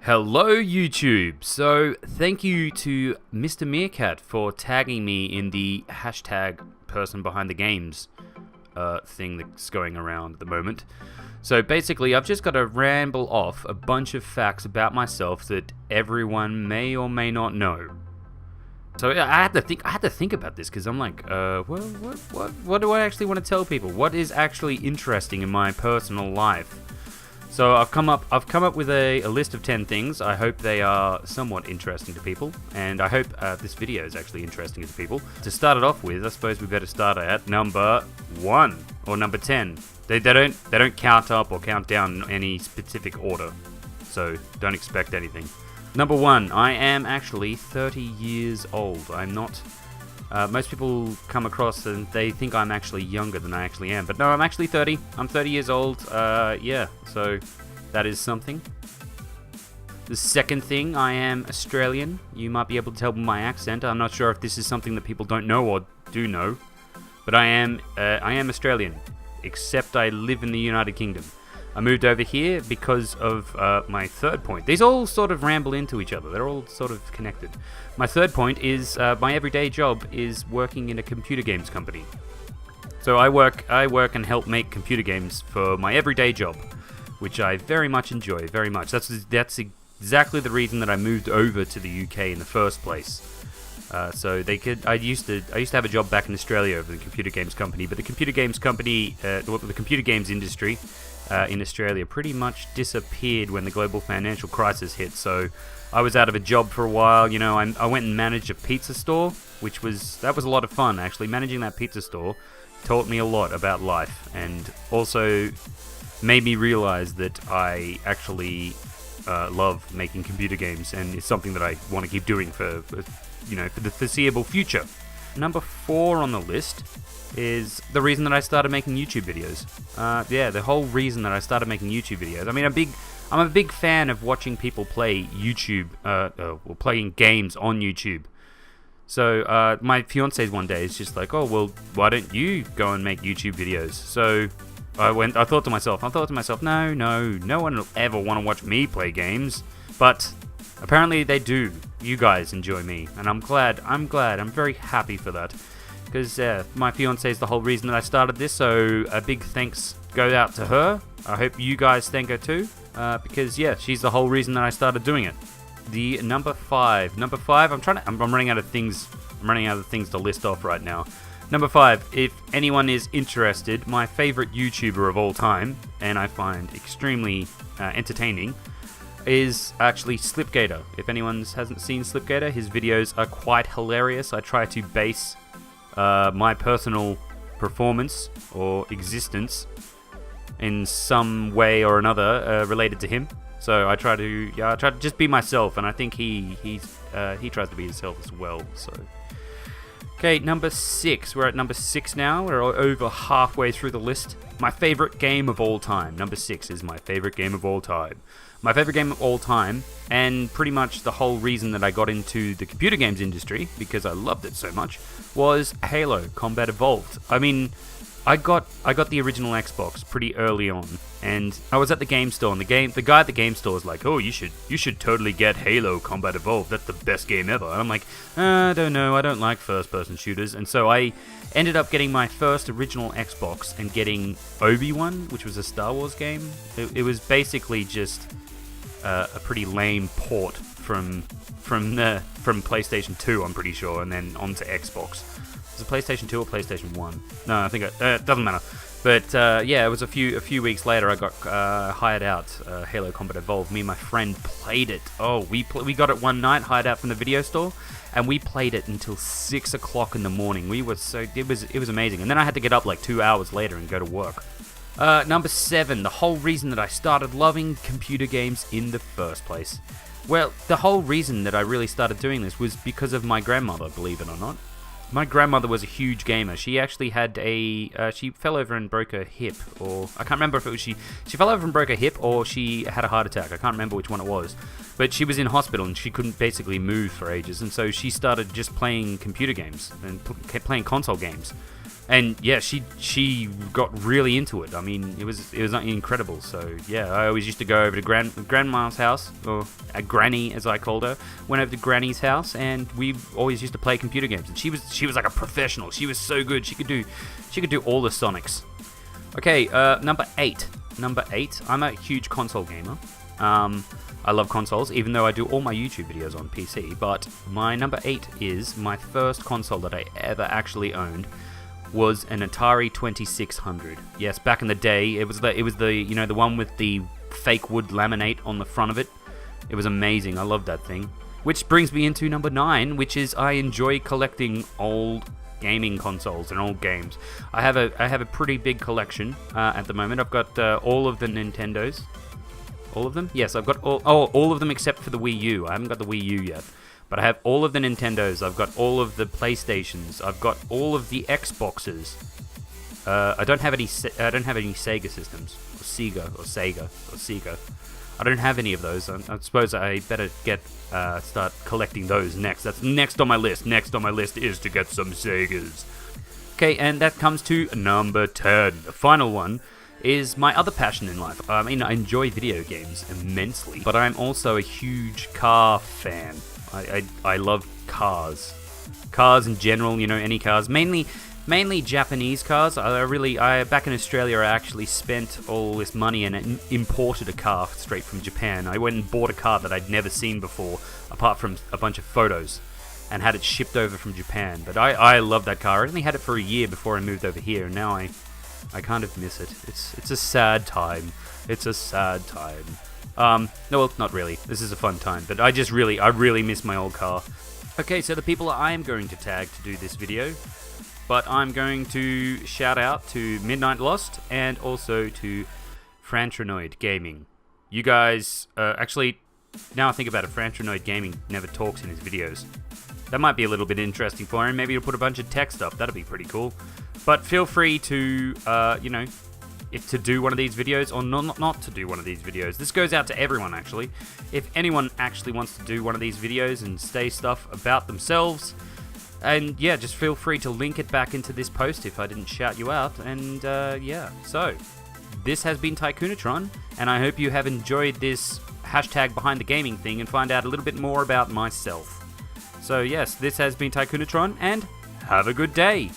Hello YouTube! So, thank you to Mr. Meerkat for tagging me in the hashtag person behind the games thing that's going around at the moment. So basically, I've just got to ramble off a bunch of facts about myself that everyone may or may not know. So I had to think about this because I'm like, what do I actually want to tell people? What is actually interesting in my personal life? So I've come up with a list of 10 things. I hope they are somewhat interesting to people, and I hope this video is actually interesting to people. To start it off with, I suppose we better start at number 1 or number 10. They don't count up or count down in any specific order, so don't expect anything. Number 1, I am actually 30 years old. I'm not. Most people come across and they think I'm actually younger than I actually am. But no, I'm actually 30. I'm 30 years old. Yeah, so that is something. The second thing, I am Australian. You might be able to tell by my accent. I'm not sure if this is something that people don't know or do know. But I am Australian, except I live in the United Kingdom. I moved over here because of my third point. These all sort of ramble into each other. They're all sort of connected. My third point is my everyday job is working in a computer games company. So I work and help make computer games for my everyday job, which I very much enjoy, very much. That's exactly the reason that I moved over to the UK in the first place. So I used to have a job back in Australia over the computer games company, but the computer games company, the computer games industry in Australia pretty much disappeared when the global financial crisis hit. So I was out of a job for a while. You know, I went and managed a pizza store, that was a lot of fun actually. Managing that pizza store taught me a lot about life, and also made me realize that I actually love making computer games, and it's something that I want to keep doing for the foreseeable future. Number 4 on the list is the reason that I started making YouTube videos. The whole reason that I started making YouTube videos. I mean, I'm a big fan of watching people play YouTube, or playing games on YouTube. So my fiance one day is just like, oh well, why don't you go and make YouTube videos? So I thought to myself, no one will ever want to watch me play games, but apparently they do. You guys enjoy me, and I'm glad. I'm very happy for that, because my fiance is the whole reason that I started this. So a big thanks goes out to her. I hope you guys thank her too, because yeah, she's the whole reason that I started doing it. The number 5. I'm running out of things. I'm running out of things to list off right now. Number 5. If anyone is interested, my favorite YouTuber of all time, and I find extremely entertaining, is actually Slipgator. If anyone hasn't seen Slipgator, his videos are quite hilarious. I try to base my personal performance or existence in some way or another related to him. So I try to just be myself, and I think he tries to be himself as well. So okay, number 6. We're at number 6 now. We're over halfway through the list. My favorite game of all time. Number 6 is my favorite game of all time. My favorite game of all time, and pretty much the whole reason that I got into the computer games industry, because I loved it so much, was Halo Combat Evolved. I mean, I got the original Xbox pretty early on, and I was at the game store, and the guy at the game store was like, "Oh, you should totally get Halo Combat Evolved. That's the best game ever." And I'm like, I don't know, I don't like first-person shooters, and so I ended up getting my first original Xbox and getting Obi-Wan, which was a Star Wars game. It was basically just a pretty lame port from PlayStation 2, I'm pretty sure, and then onto Xbox. Was it PlayStation 2 or PlayStation 1? No, I think it doesn't matter. But yeah, it was a few weeks later I got hired out, Halo Combat Evolved. Me and my friend played it. Oh, we got it one night, hired out from the video store, and we played it until 6 o'clock in the morning. It was amazing. And then I had to get up like 2 hours later and go to work. Number 7, the whole reason that I started loving computer games in the first place. Well, the whole reason that I really started doing this was because of my grandmother, believe it or not. My grandmother was a huge gamer. She actually had she fell over and broke her hip, or I can't remember if it was she fell over and broke her hip, or she had a heart attack. I can't remember which one it was. But she was in hospital and she couldn't basically move for ages, and so she started just playing computer games and playing console games. And yeah, she got really into it. I mean, it was incredible. So yeah, I always used to go over to grandma's house, or a granny as I called her. Went over to granny's house, and we always used to play computer games. And she was like a professional. She was so good. She could do all the Sonics. Okay, number 8. Number 8. I'm a huge console gamer. I love consoles, even though I do all my YouTube videos on PC. But my number 8 is my first console that I ever actually owned. Was an Atari 2600. Yes, back in the day, it was the the one with the fake wood laminate on the front of it. It was amazing. I loved that thing. Which brings me into number 9, which is I enjoy collecting old gaming consoles and old games. I have a pretty big collection at the moment. I've got all of the Nintendos. All of them? Yes, I've got all of them except for the Wii U. I haven't got the Wii U yet. But I have all of the Nintendos, I've got all of the PlayStations, I've got all of the Xboxes. I don't have any Sega systems, or Sega. I don't have any of those. I suppose I better start collecting those next. That's next on my list. Next on my list is to get some Segas. Okay, and that comes to number 10. The final one is my other passion in life. I mean, I enjoy video games immensely, but I'm also a huge car fan. I love cars. Cars in general, any cars. Mainly Japanese cars. Back in Australia, I actually spent all this money and imported a car straight from Japan. I went and bought a car that I'd never seen before, apart from a bunch of photos, and had it shipped over from Japan. But I love that car. I only had it for a year before I moved over here, and now I kind of miss it. It's a sad time. It's a sad time. No, well, not really. This is a fun time, but I really miss my old car. Okay, so the people I am going to tag to do this video, but I'm going to shout out to Midnight Lost and also to Franterond Gaming. You guys, actually, now I think about it, Franterond Gaming never talks in his videos. That might be a little bit interesting for him. Maybe he'll put a bunch of text up. That'd be pretty cool. But feel free to, if to do one of these videos or not to do one of these videos. This goes out to everyone, actually. If anyone actually wants to do one of these videos and say stuff about themselves, and yeah, just feel free to link it back into this post if I didn't shout you out. And yeah, so this has been Tycoon-A-Tron, and I hope you have enjoyed this hashtag behind the gaming thing and find out a little bit more about myself. So yes, this has been Tycoon-A-Tron, and have a good day.